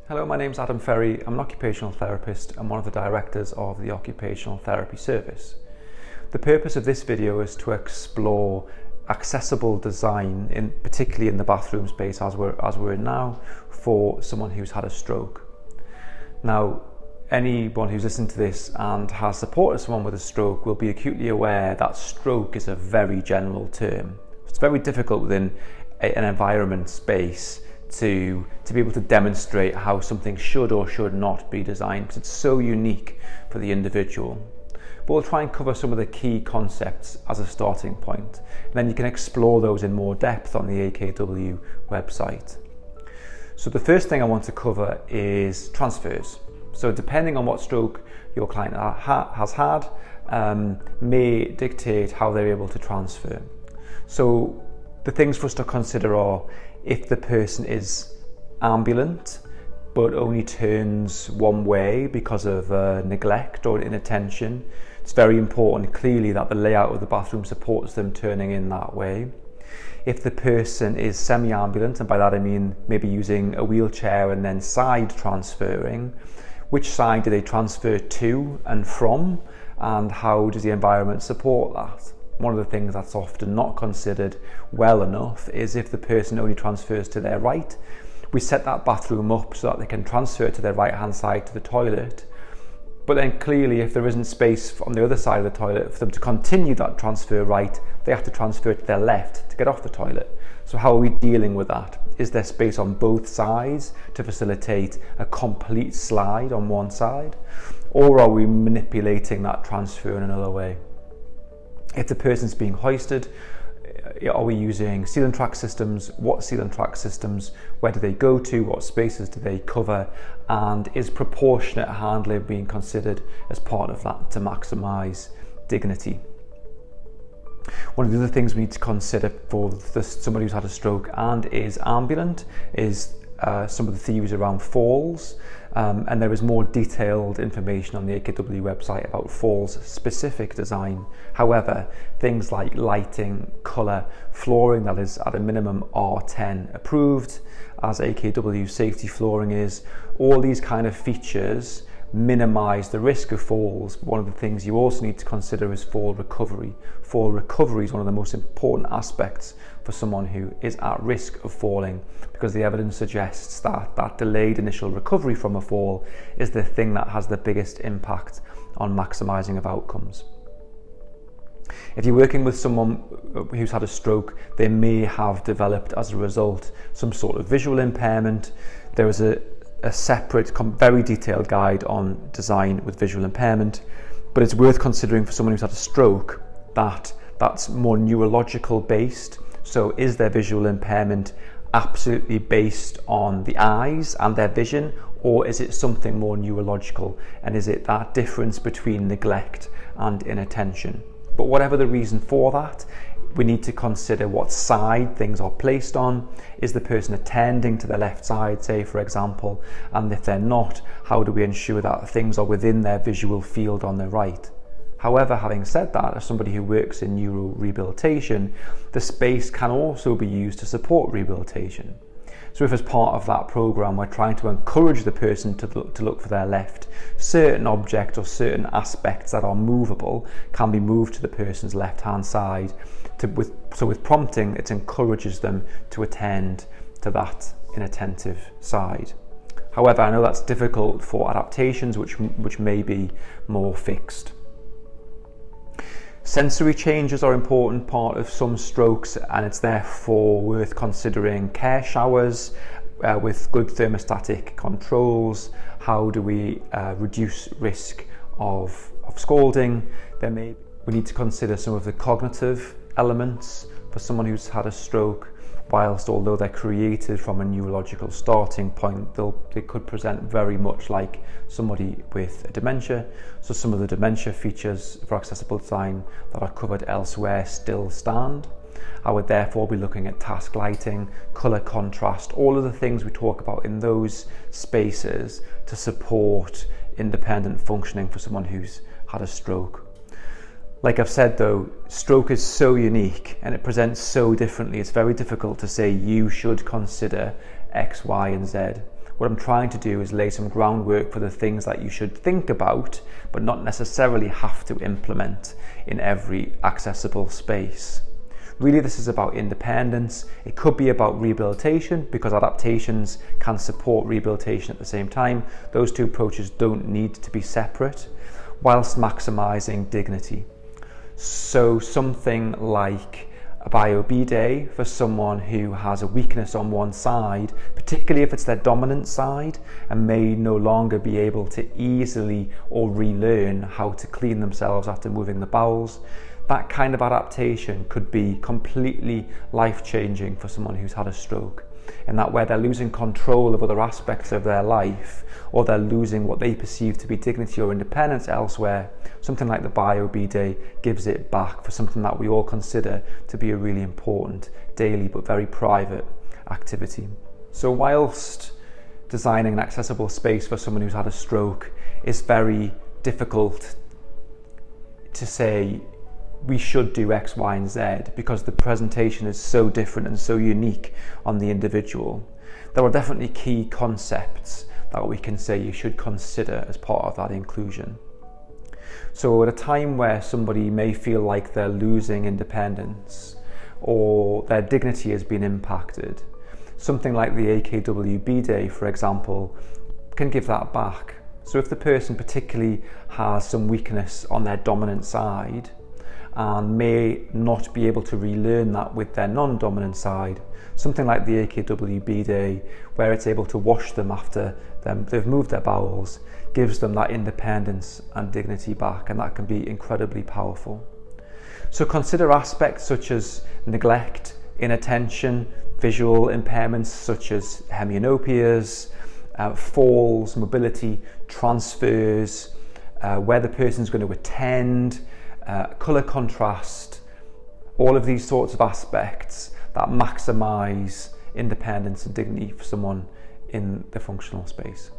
Hello, my name's Adam Ferry. I'm an occupational therapist and one of the directors of the Occupational Therapy Service. The purpose of this video is to explore accessible design, particularly in the bathroom space as we're in now, for someone who's had a stroke. Now, anyone who's listened to this and has supported someone with a stroke will be acutely aware that stroke is a very general term. It's very difficult within an environment space to be able to demonstrate how something should or should not be designed, because it's so unique for the individual. But we'll try and cover some of the key concepts as a starting point, and then you can explore those in more depth on the AKW website. So the first thing I want to cover is transfers. So depending on what stroke your client has had, may dictate how they're able to transfer. So the things for us to consider are if the person is ambulant but only turns one way because of neglect or inattention. It's very important clearly that the layout of the bathroom supports them turning in that way. If the person is semi-ambulant, and by that I mean maybe using a wheelchair and then side transferring, which side do they transfer to and from, and how does the environment support that? One of the things that's often not considered well enough is if the person only transfers to their right, we set that bathroom up so that they can transfer to their right hand side to the toilet. But then clearly if there isn't space on the other side of the toilet for them to continue that transfer right, they have to transfer to their left to get off the toilet. So how are we dealing with that? Is there space on both sides to facilitate a complete slide on one side? Or are we manipulating that transfer in another way? If the person's being hoisted, are we using seal and track systems? What seal and track systems? Where do they go to? What spaces do they cover? And is proportionate handling being considered as part of that to maximise dignity? One of the other things we need to consider for somebody who's had a stroke and is ambulant is some of the theories around falls, and there is more detailed information on the AKW website about falls specific design. However, things like lighting, colour, flooring that is at a minimum R10 approved, as AKW safety flooring is, all these kind of features minimise the risk of falls. One of the things you also need to consider is fall recovery. Fall recovery is one of the most important aspects for someone who is at risk of falling, because the evidence suggests that delayed initial recovery from a fall is the thing that has the biggest impact on maximising of outcomes. If you're working with someone who's had a stroke, they may have developed as a result some sort of visual impairment. There is a separate, very detailed guide on design with visual impairment, but it's worth considering for someone who's had a stroke that's more neurological based. So is their visual impairment absolutely based on the eyes and their vision, or is it something more neurological, and is it that difference between neglect and inattention? But whatever the reason for that, we need to consider what side things are placed on. Is the person attending to the left side, say, for example? And if they're not, how do we ensure that things are within their visual field on the right? However, having said that, as somebody who works in neuro rehabilitation, the space can also be used to support rehabilitation. So if as part of that program we're trying to encourage the person to look for their left, certain objects or certain aspects that are movable can be moved to the person's left hand side. So with prompting, it encourages them to attend to that inattentive side. However, I know that's difficult for adaptations which may be more fixed. Sensory changes are an important part of some strokes, and it's therefore worth considering care showers with good thermostatic controls. How do we reduce risk of scalding? We need to consider some of the cognitive elements for someone who's had a stroke. Whilst although they're created from a neurological starting point, they could present very much like somebody with a dementia. So some of the dementia features for accessible design that are covered elsewhere still stand. I would therefore be looking at task lighting, colour contrast, all of the things we talk about in those spaces to support independent functioning for someone who's had a stroke. Like I've said though, stroke is so unique and it presents so differently. It's very difficult to say you should consider X, Y and Z. What I'm trying to do is lay some groundwork for the things that you should think about, but not necessarily have to implement in every accessible space. Really, this is about independence. It could be about rehabilitation, because adaptations can support rehabilitation at the same time. Those two approaches don't need to be separate, whilst maximising dignity. So something like a bio-B day for someone who has a weakness on one side, particularly if it's their dominant side, and may no longer be able to easily or relearn how to clean themselves after moving the bowels. That kind of adaptation could be completely life-changing for someone who's had a stroke, and that where they're losing control of other aspects of their life, or they're losing what they perceive to be dignity or independence elsewhere, something like the bio-B day gives it back for something that we all consider to be a really important daily but very private activity. So whilst designing an accessible space for someone who's had a stroke is very difficult to say we should do X, Y, and Z, because the presentation is so different and so unique on the individual, there are definitely key concepts that we can say you should consider as part of that inclusion. So at a time where somebody may feel like they're losing independence or their dignity has been impacted, something like the AKW day, for example, can give that back. So if the person particularly has some weakness on their dominant side and may not be able to relearn that with their non-dominant side, something like the AKW day, where it's able to wash them after they've moved their bowels, gives them that independence and dignity back, and that can be incredibly powerful. So consider aspects such as neglect, inattention, visual impairments such as hemianopias, falls, mobility, transfers, where the person's going to attend, colour contrast, all of these sorts of aspects that maximise independence and dignity for someone in the functional space.